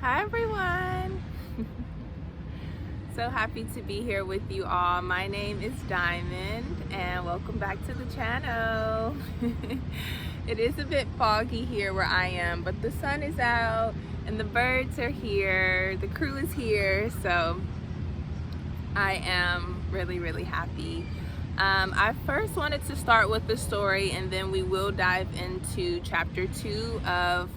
Hi everyone! So happy to be here with you all. My name is Diamond and welcome back to the channel. It is a bit foggy here where I am, but the sun is out and the birds are here. The crew is here, so I am really happy. I first wanted to start with the story and then we will dive into chapter 2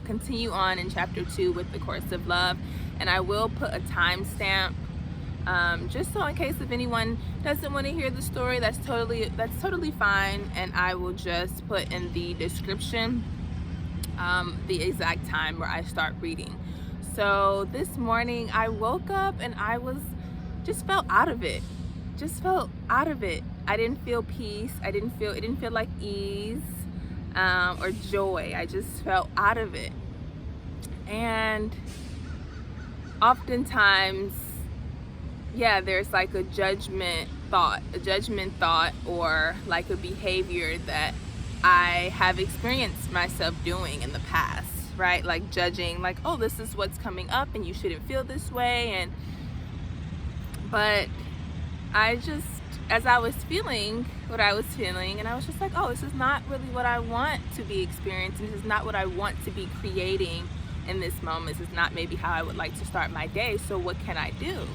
continue on in chapter 2 with the course of love, and I will put a timestamp just so in case if anyone doesn't want to hear the story, that's totally fine, and I will just put in the description the exact time where I start reading. So this morning I woke up and I just felt out of it. I didn't feel peace. It didn't feel like ease or joy. I just felt out of it. And oftentimes, yeah, there's like a judgment thought or like a behavior that I have experienced myself doing in the past, right? Like judging, like, oh, this is what's coming up and you shouldn't feel this way. But I just, as I was feeling what I was feeling, and I was just like, oh, this is not really what I want to be experiencing. This is not what I want to be creating in this moment. This is not maybe how I would like to start my day. So what can I do?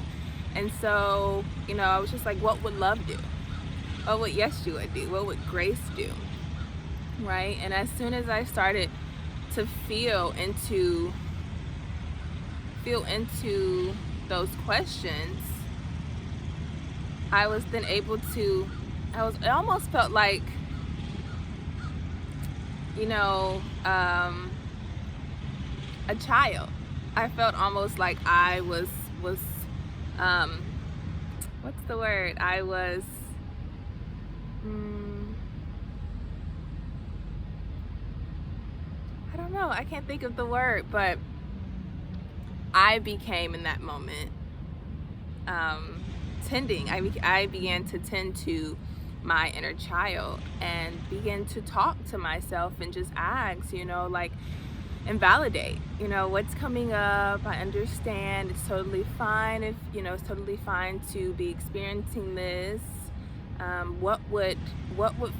And so, I was just like, what would love do? What would Yeshua do? What would grace do? Right? And as soon as I started to feel into those questions, I was then able to, it almost felt like, a child. I felt almost like I was what's the word? I was, I don't know, I can't think of the word, but I became in that moment, I began to tend to my inner child and begin to talk to myself and just ask, and validate, what's coming up. I understand it's totally fine if, it's totally fine to be experiencing this. What would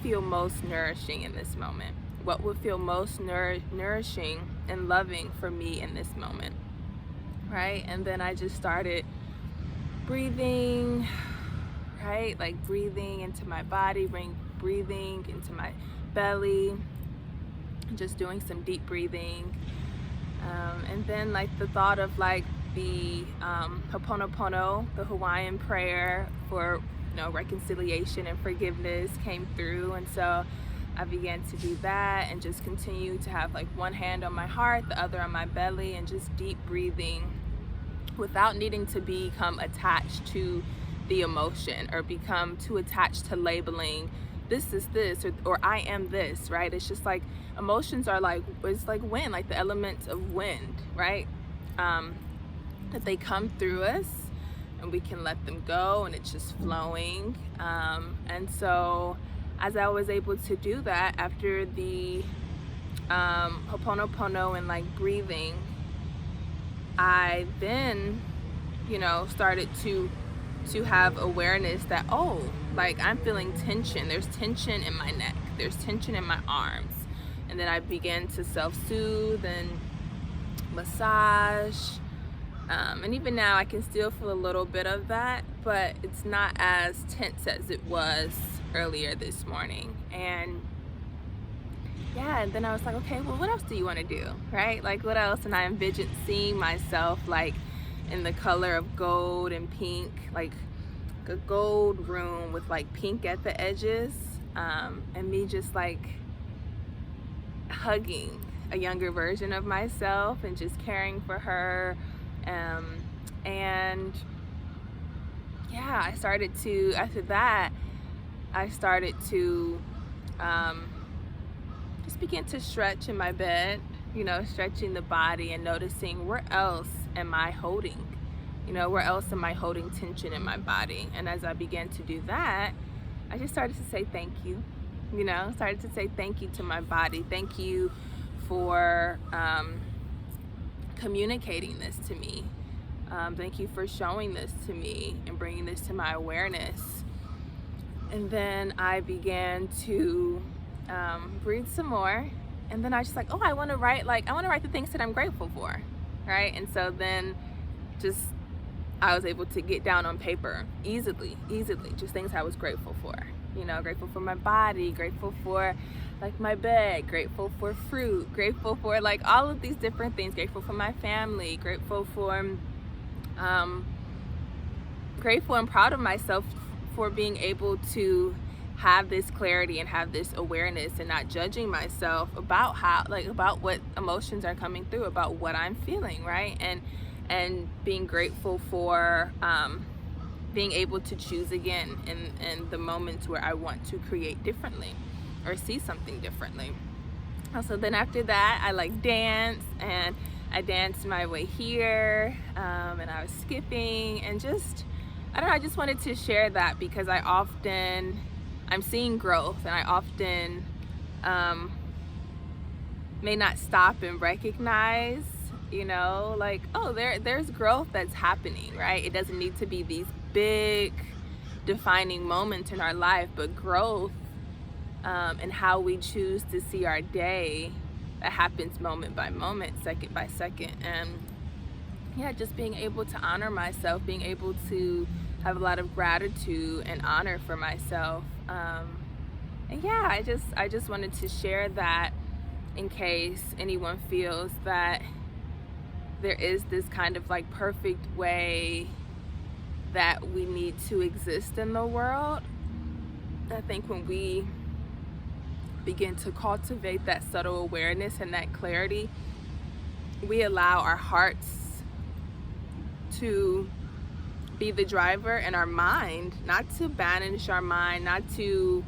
feel most nourishing in this moment? What would feel most nourishing and loving for me in this moment, right? And then I just started breathing, right? Like breathing into my body, breathing into my belly, just doing some deep breathing. And then like the thought of like the Ho'oponopono, the Hawaiian prayer for reconciliation and forgiveness came through. And so I began to do that and just continue to have like one hand on my heart, the other on my belly, and just deep breathing without needing to become attached to the emotion or become too attached to labeling this is this or I am this, right? It's just like emotions are like, it's like wind, like the elements of wind, right? That they come through us and we can let them go and it's just flowing. And so as I was able to do that after the Ho'oponopono and like breathing, I then, started to have awareness that, oh, like I'm feeling tension. There's tension in my neck. There's tension in my arms. And then I began to self-soothe and massage. And even now I can still feel a little bit of that, but it's not as tense as it was earlier this morning. And yeah, and then I was like, okay, well, what else do you want to do, right? Like, what else? And I envisioned seeing myself like in the color of gold and pink, like a gold room with like pink at the edges, and me just like hugging a younger version of myself and just caring for her. And yeah, after that, I started to just begin to stretch in my bed, stretching the body and noticing where else am I holding, where else am I holding tension in my body. And as I began to do that, I just started to say thank you, started to say thank you to my body. Thank you for communicating this to me. Thank you for showing this to me and bringing this to my awareness. And then I began to breathe some more. And then I was just like, oh, I want to write the things that I'm grateful for, right? And so then just I was able to get down on paper easily, just things I was grateful for. You know, grateful for my body, grateful for like my bed, grateful for fruit, grateful for like all of these different things, grateful for my family, grateful and proud of myself for being able to have this clarity and have this awareness and not judging myself about about what emotions are coming through, about what I'm feeling, right? And being grateful for being able to choose again in the moments where I want to create differently or see something differently. So then after that, I danced, and I danced my way here, and I was skipping, and just, I don't know, I just wanted to share that because I'm seeing growth, and I often may not stop and recognize, you know, like, oh, there's growth that's happening, right? It doesn't need to be these big defining moments in our life, but growth and how we choose to see our day, that happens moment by moment, second by second. And yeah, just being able to honor myself, being able to have a lot of gratitude and honor for myself. And yeah, I just wanted to share that in case anyone feels that there is this kind of like perfect way that we need to exist in the world. I think when we begin to cultivate that subtle awareness and that clarity, we allow our hearts to be the driver, and our mind, not to banish our mind, not to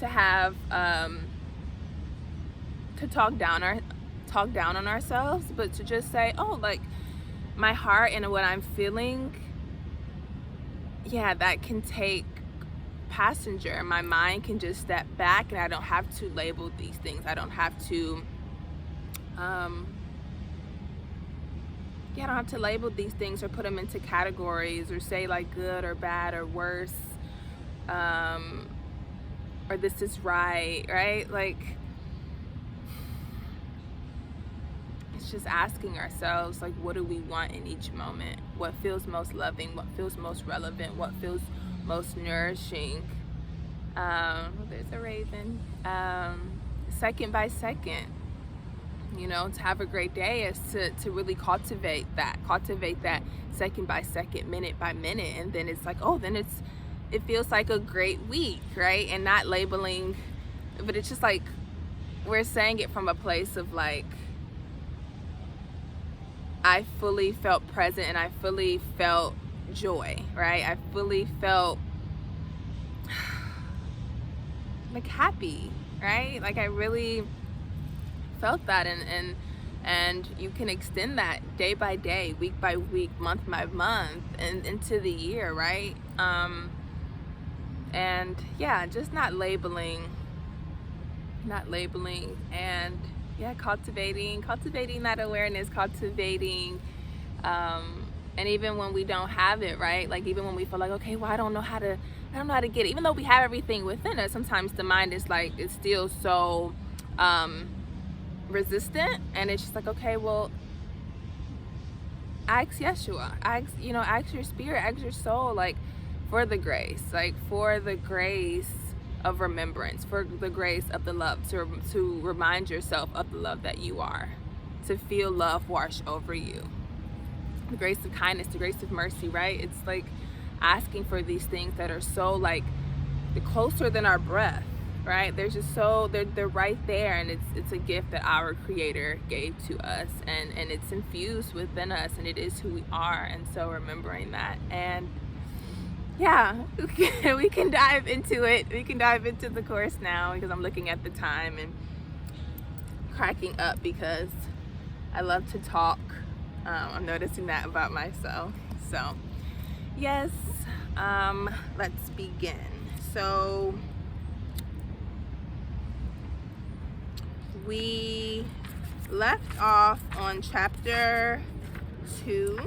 have to talk down on ourselves, but to just say, oh, like my heart and what I'm feeling, yeah, that can take passenger. My mind can just step back, and I don't have to label these things. I don't have to I don't have to label these things or put them into categories or say like good or bad or worse, or this is right? Like, it's just asking ourselves, like, what do we want in each moment? What feels most loving? What feels most relevant? What feels most nourishing? There's a raven. Second by second, you know, to have a great day is to really cultivate that second by second, minute by minute. And then it's like, oh, then it feels like a great week, right? And not labeling, but it's just like we're saying it from a place of like, I fully felt present and I fully felt joy, right? I fully felt like happy, right? Like I really felt that, and you can extend that day by day, week by week, month by month, and into the year, right? And yeah, just not labeling, and yeah, cultivating that awareness, and even when we don't have it, right? Like even when we feel like, okay, well, I don't know how to get it, even though we have everything within us, sometimes the mind is like, it's still so resistant, and it's just like, okay, well, ask Yeshua, ask your spirit, ask your soul, like for the grace of remembrance, for the grace of the love, to remind yourself of the love that you are, to feel love wash over you, the grace of kindness, the grace of mercy, right? It's like asking for these things that are so like the closer than our breath, right? They're just so they're right there, and it's a gift that our Creator gave to us, and it's infused within us, and it is who we are. And so remembering that, and yeah, we can dive into it. We can dive into the course now, because I'm looking at the time and cracking up because I love to talk. I'm noticing that about myself. So yes, let's begin. So left off on chapter 2,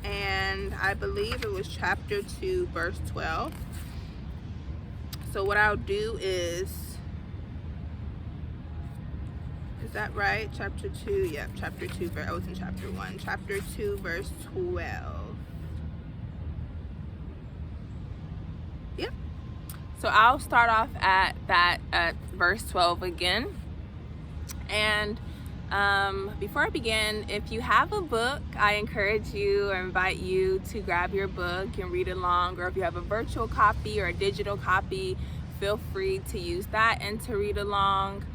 and I believe it was chapter 2, verse 12. So what I'll do is that right? Chapter 2, yeah, chapter 2, I was in chapter 1. Chapter 2, verse 12. Yep. So I'll start off at verse 12 again. And before I begin, if you have a book, I encourage you or invite you to grab your book and read along. Or if you have a virtual copy or a digital copy, feel free to use that and to read along.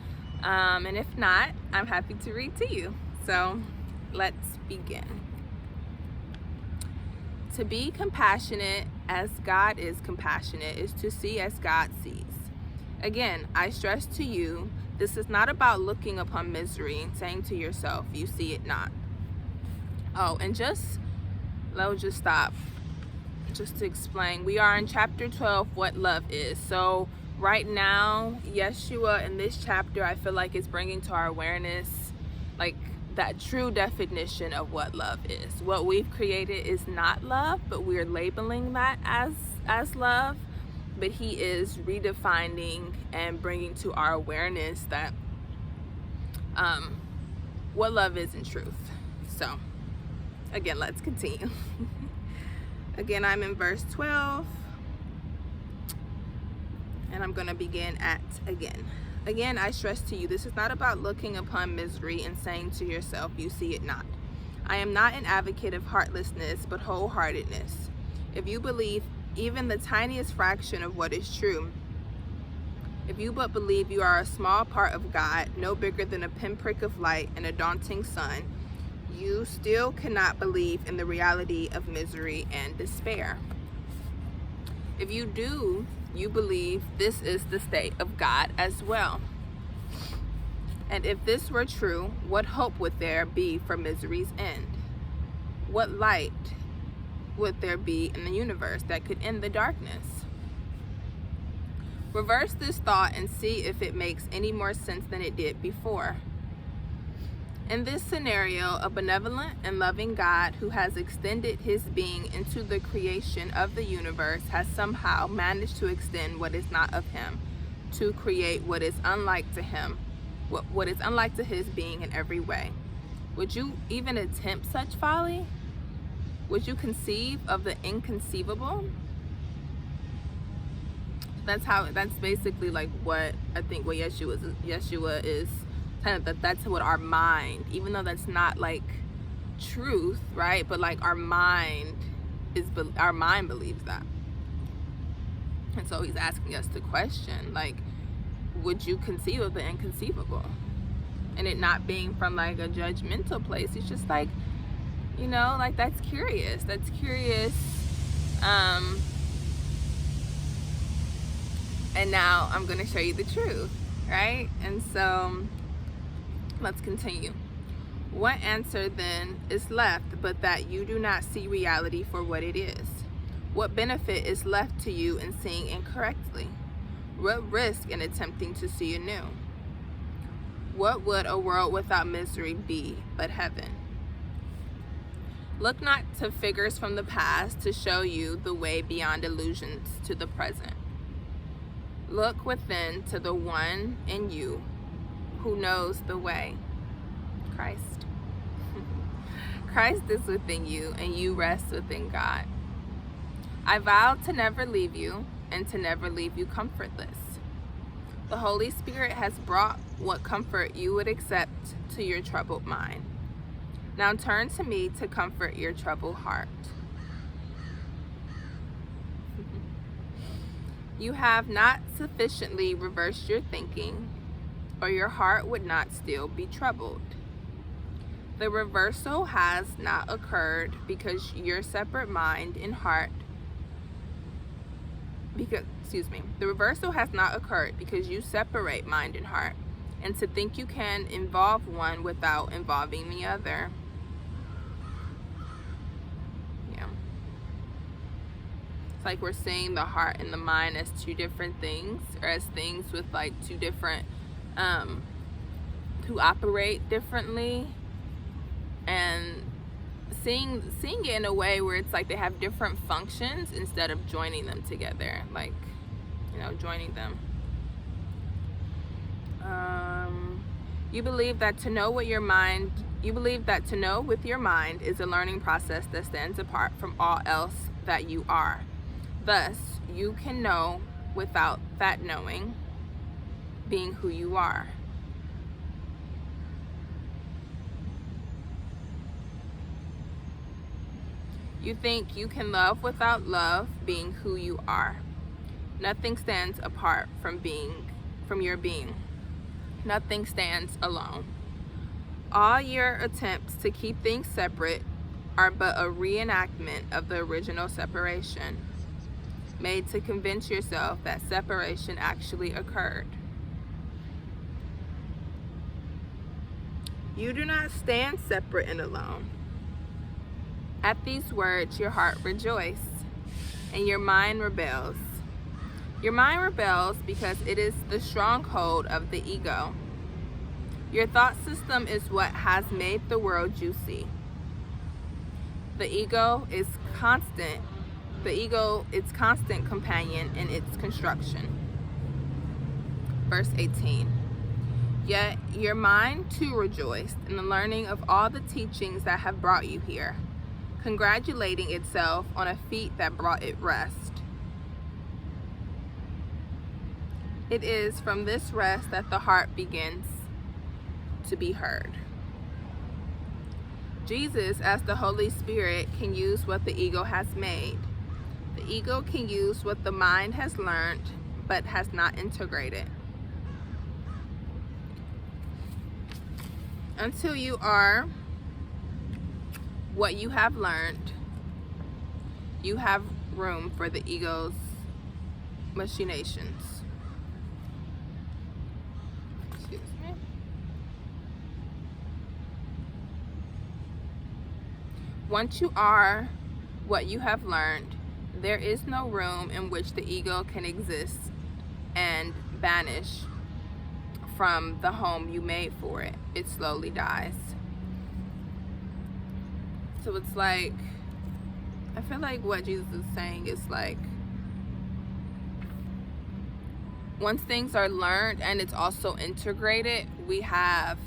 And if not, I'm happy to read to you. So let's begin. To be compassionate as God is compassionate is to see as God sees. Again, I stress to you, this is not about looking upon misery and saying to yourself, you see it not. Oh, and let's just stop. Just to explain, we are in chapter 12, what love is. So right now, Yeshua in this chapter, I feel like it's bringing to our awareness like that true definition of what love is. What we've created is not love, but we're labeling that as love. But he is redefining and bringing to our awareness that what love is in truth. So again, let's continue. Again, I'm in verse 12. And I'm going to begin at again. Again, I stress to you, this is not about looking upon misery and saying to yourself, you see it not. I am not an advocate of heartlessness, but wholeheartedness. If you believe even the tiniest fraction of what is true, if you but believe you are a small part of God, no bigger than a pinprick of light in a daunting sun, you still cannot believe in the reality of misery and despair. If you do, you believe this is the state of God as well. And if this were true, what hope would there be for misery's end? What light would there be in the universe that could end the darkness? Reverse this thought and see if it makes any more sense than it did before. In this scenario, a benevolent and loving God who has extended his being into the creation of the universe has somehow managed to extend what is not of him, to create what is unlike to him, what is unlike to his being in every way. Would you even attempt such folly? Would you conceive of the inconceivable? That's basically like what I think what Yeshua is kind of that's what our mind, even though that's not like truth, right? But like our mind believes that. And so he's asking us the question, like, would you conceive of the inconceivable? And it not being from like a judgmental place. It's just like, you know, like that's curious. And now I'm going to show you the truth, right? And so let's continue. What answer then is left but that you do not see reality for what it is? What benefit is left to you in seeing incorrectly? What risk in attempting to see anew? What would a world without misery be but heaven? Look not to figures from the past to show you the way beyond illusions to the present. Look within to the one in you who knows the way, Christ. Christ is within you and you rest within God. I vow to never leave you and to never leave you comfortless. The Holy Spirit has brought what comfort you would accept to your troubled mind. Now turn to me to comfort your troubled heart. You have not sufficiently reversed your thinking, or your heart would not still be troubled. The reversal has not occurred because your separate mind and heart the reversal has not occurred because you separate mind and heart, and to think you can involve one without involving the other. Yeah. It's like we're seeing the heart and the mind as two different things, or as things with like two different who operate differently, and seeing it in a way where it's like they have different functions instead of joining them together, like, you know, joining them. You believe that to know with your mind is a learning process that stands apart from all else that you are. Thus, you can know without that knowing being who you are. You think you can love without love being who you are. Nothing stands apart from your being. Nothing stands alone. All your attempts to keep things separate are but a reenactment of the original separation, made to convince yourself that separation actually occurred. You do not stand separate and alone. At these words, your heart rejoices, and your mind rebels. Your mind rebels because it is the stronghold of the ego. Your thought system is what has made the world you see. The ego is constant. The ego is constant companion in its construction. Verse 18. Yet your mind too rejoiced in the learning of all the teachings that have brought you here, congratulating itself on a feat that brought it rest. It is from this rest that the heart begins to be heard. Jesus, as the Holy Spirit, can use what the ego has made. The ego can use what the mind has learned but has not integrated. Until you are what you have learned, you have room for the ego's machinations. Excuse me. Once you are what you have learned, there is no room in which the ego can exist and banish from the home you made for it. It slowly dies. So it's like, I feel like what Jesus is saying is like, once things are learned and it's also integrated, we have,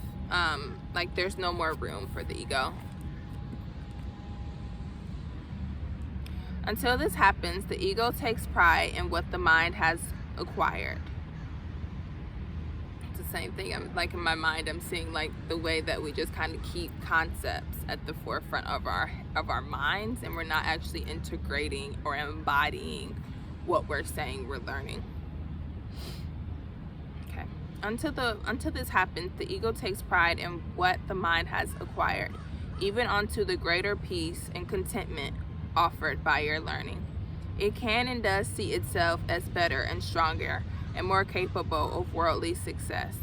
like, there's no more room for the ego. Until this happens, the ego takes pride in what the mind has acquired. It's the same thing. I'm like, in my mind, I'm seeing like the way that we just kind of keep concepts at the forefront of our minds, and we're not actually integrating or embodying what we're saying we're learning. Okay. Until this happens, the ego takes pride in what the mind has acquired, even onto the greater peace and contentment offered by your learning. It can and does see itself as better and stronger and more capable of worldly success.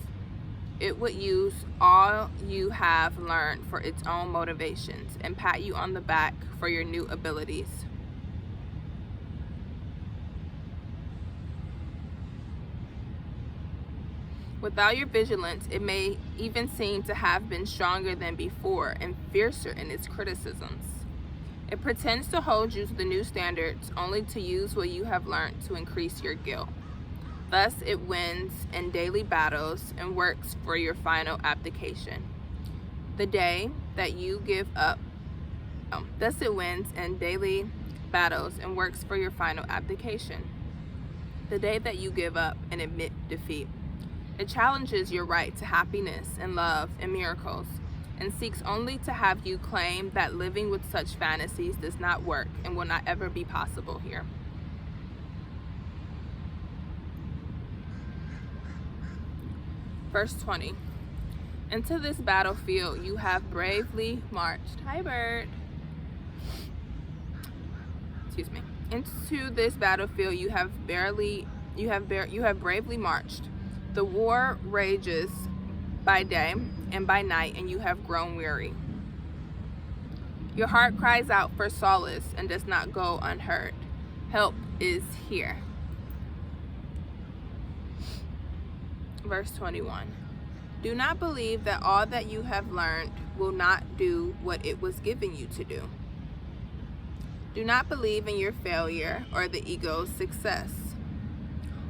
It would use all you have learned for its own motivations and pat you on the back for your new abilities. Without your vigilance, it may even seem to have been stronger than before and fiercer in its criticisms. It pretends to hold you to the new standards only to use what you have learned to increase your guilt. Thus it wins in daily battles and works for your final abdication. The day that you give up, thus it wins in daily battles and works for your final abdication. The day that you give up and admit defeat. It challenges your right to happiness and love and miracles, and seeks only to have you claim that living with such fantasies does not work and will not ever be possible here. Verse 20. Into this battlefield you have bravely marched. Hi, bird. Excuse me. Into this battlefield you have bravely marched. The war rages by day and by night, and you have grown weary. Your heart cries out for solace and does not go unheard. Help is here. Verse 21. Do not believe that all that you have learned will not do what it was given you to do. Do not believe in your failure or the ego's success.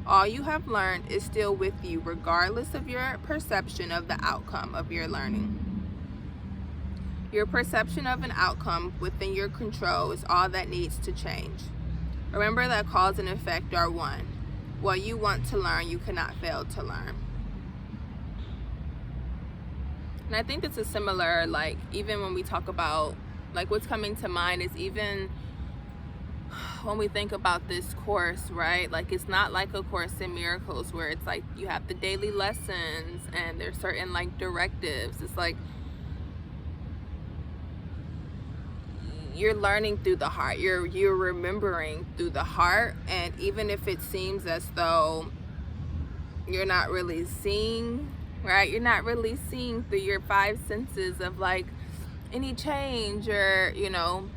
All you have learned is still with you, regardless of your perception of the outcome of your learning. Your perception of an outcome within your control is all that needs to change. Remember that cause and effect are one. What you want to learn, you cannot fail to learn. And I think this is similar, like, even when we talk about, like, what's coming to mind is even when we think about this course, right? Like, it's not like A Course in Miracles where it's like you have the daily lessons and there's certain, like, directives. It's like you're learning through the heart. You're remembering through the heart. And even if it seems as though you're not really seeing, right? You're not really seeing through your five senses of, like, any change or, you know,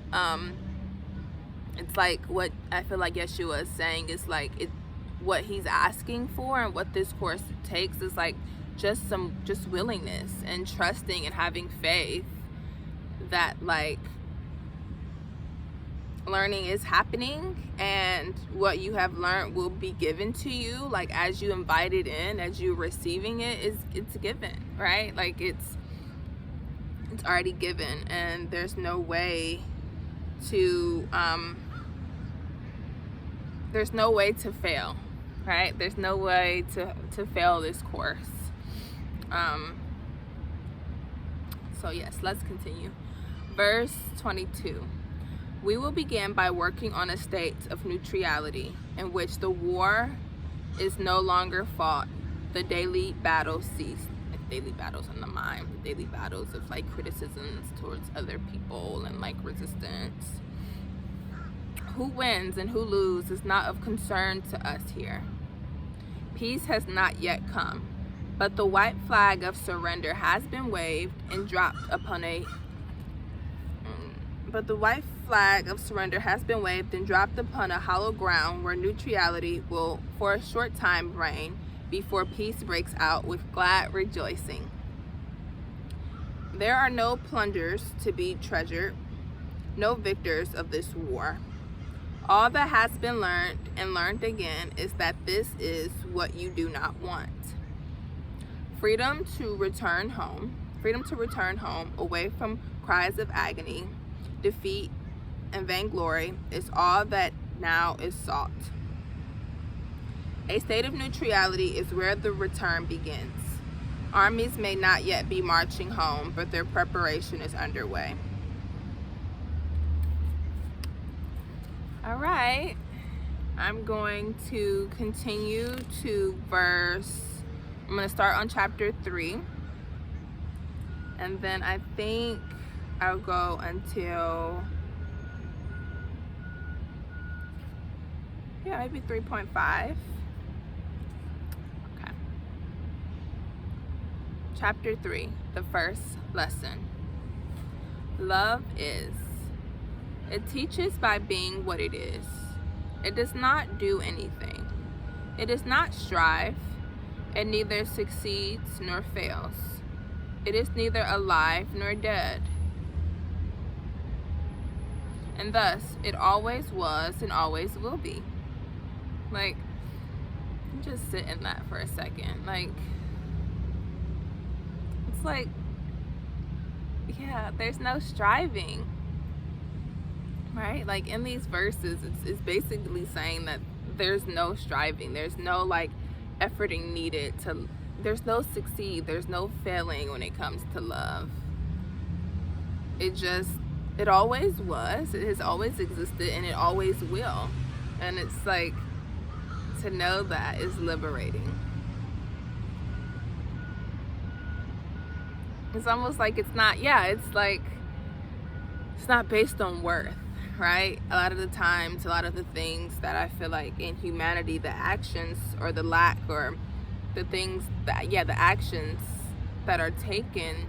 it's like what I feel like Yeshua is saying is like what he's asking for, and what this course takes is like just willingness and trusting and having faith that, like, learning is happening and what you have learned will be given to you, like, as you invite it in, as you're receiving it, it's given, right? Like, it's already given, and there's no way to fail, right? There's no way to fail this course. So yes, let's continue. Verse 22. We will begin by working on a state of neutrality in which the war is no longer fought. The daily battles cease. Like daily battles in the mind, the daily battles of, like, criticisms towards other people and, like, resistance. Who wins and who loses is not of concern to us here. Peace has not yet come, but the white flag of surrender has been waved and dropped upon a hollow ground where neutrality will for a short time reign before peace breaks out with glad rejoicing. There are no plunders to be treasured, no victors of this war. All that has been learned and learned again is that this is what you do not want. Freedom to return home away from cries of agony, defeat, and vainglory is all that now is sought. A state of neutrality is where the return begins. Armies may not yet be marching home, but their preparation is underway. All right, I'm going to continue to I'm going to start on chapter 3. And then I think I'll go until, maybe 3.5. Okay. Chapter 3, the first lesson. Love is. It teaches by being what it is. It does not do anything. It does not strive. It neither succeeds nor fails. It is neither alive nor dead. And thus, it always was and always will be. Like, just sit in that for a second. Like, it's like, yeah, there's no striving. Right? Like, in these verses, it's basically saying that there's no striving. There's no, like, efforting needed there's no succeed. There's no failing when it comes to love. It always was. It has always existed, and it always will. And it's like, to know that is liberating. It's almost like it's not based on worth. Right? A lot of the times, a lot of the things that I feel like in humanity, the actions or the lack or the things that, the actions that are taken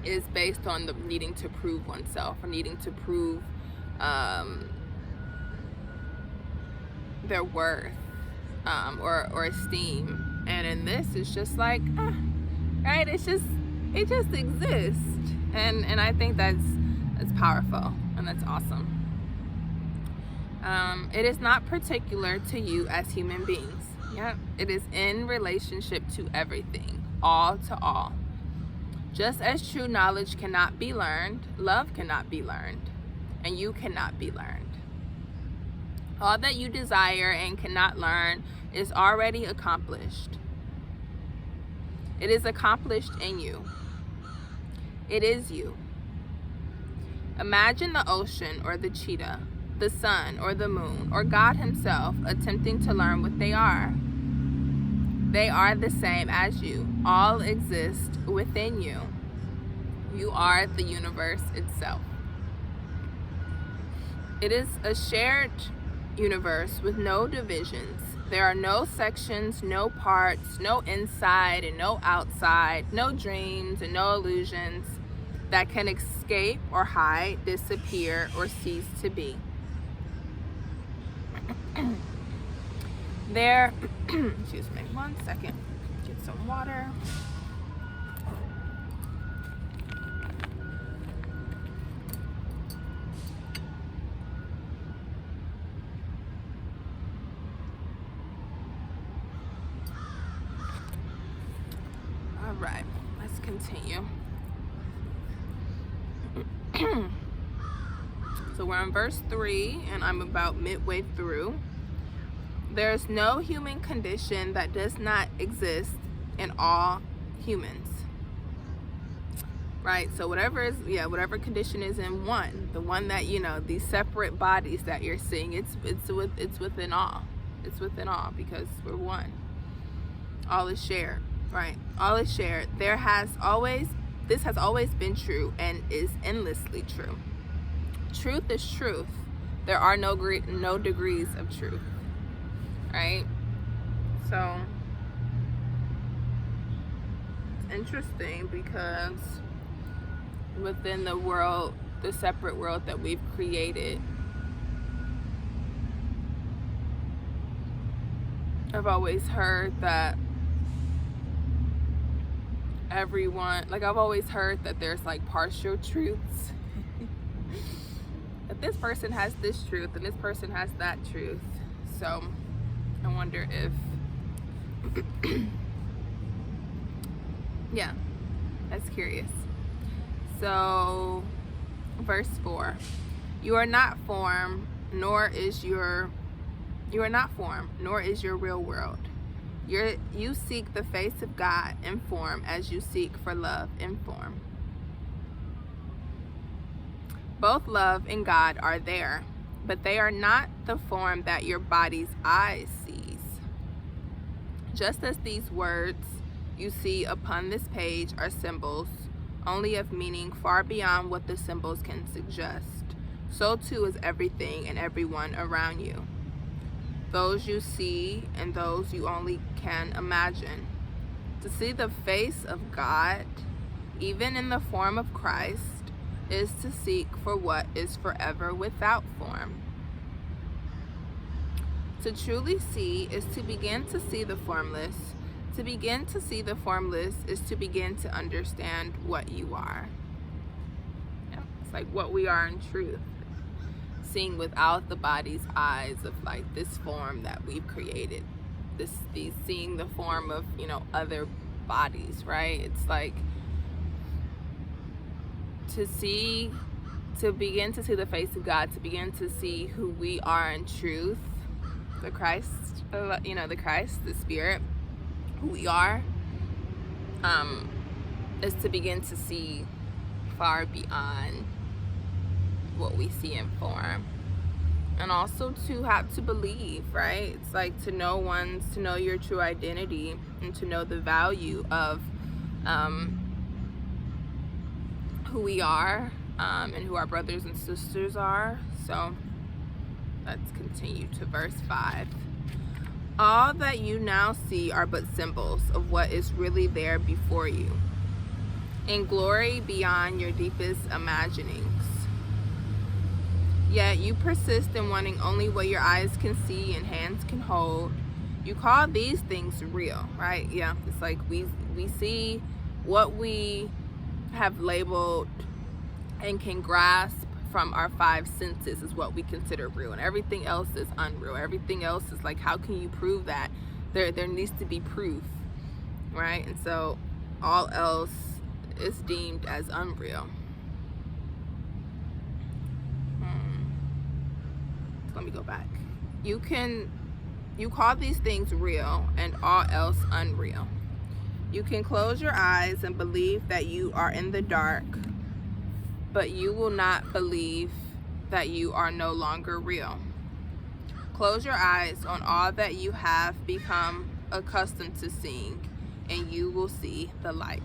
is based on the needing to prove oneself or needing to prove their worth or esteem. And in this, it's just like, right? It just exists. And I think that's powerful and that's awesome. It is not particular to you as human beings. Yep. It is in relationship to everything, all to all. Just as true knowledge cannot be learned, love cannot be learned, and you cannot be learned. All that you desire and cannot learn is already accomplished. It is accomplished in you. It is you. Imagine the ocean or the cheetah, the sun or the moon, or God himself attempting to learn what they are. They are the same as you. All exist within you. You are the universe itself. It is a shared universe with no divisions. There are no sections, no parts, no inside and no outside, no dreams and no illusions that can escape or hide, disappear, or cease to be. There, excuse me, 1 second, get some water. All right, let's continue. So we're on verse 3, and I'm about midway through. There is no human condition that does not exist in all humans. Right? So whatever condition is in one, the one that, these separate bodies that you're seeing, it's within all. It's within all because we're one. All is shared, right? All is shared. This has always been true and is endlessly true. Truth is truth. There are no degrees of truth. Right? So it's interesting because within the world, the separate world that we've created, I've always heard that I've always heard that there's like partial truths. That this person has this truth and this person has that truth. So I wonder if, yeah, that's curious. So, verse 4, you are not form, nor is your real world. You seek the face of God in form as you seek for love in form. Both love and God are there, but they are not the form that your body's eyes sees. Just as these words you see upon this page are symbols, only of meaning far beyond what the symbols can suggest, so too is everything and everyone around you. Those you see and those you only can imagine. To see the face of God, even in the form of Christ, is to seek for what is forever without form. To truly see is to begin to see the formless. To begin to see the formless is to begin to understand what you are. Yeah, it's like what we are in truth. Seeing without the body's eyes of like this form that we've created. Seeing the form of, other bodies, right? It's like to begin to see the face of God, to begin to see who we are in truth, the Christ, the Spirit, who we are, is to begin to see far beyond what we see in form. And also to have to believe, right? It's like to know your true identity and to know the value of who we are and who our brothers and sisters are. So let's continue to verse 5. All that you now see are but symbols of what is really there before you, in glory beyond your deepest imaginings. Yet you persist in wanting only what your eyes can see and hands can hold. You call these things real, right? Yeah, it's like we see what we have labeled and can grasp from our five senses is what we consider real, and everything else is unreal. Everything else is like, how can you prove that? There needs to be proof, right? And so all else is deemed as unreal. Let me go back. You call these things real and all else unreal. You can close your eyes and believe that you are in the dark, but you will not believe that you are no longer real. Close your eyes on all that you have become accustomed to seeing, and you will see the light.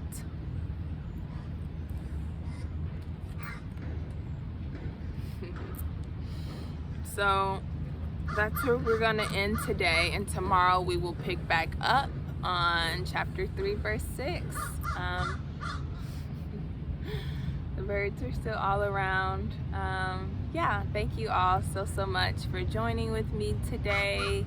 So that's where we're going to end today, and tomorrow we will pick back up on chapter 3 verse 6. The birds are still all around. Yeah, thank you all so much for joining with me today.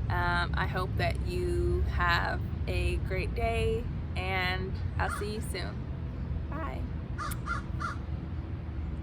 I hope that you have a great day, and I'll see you soon. Bye.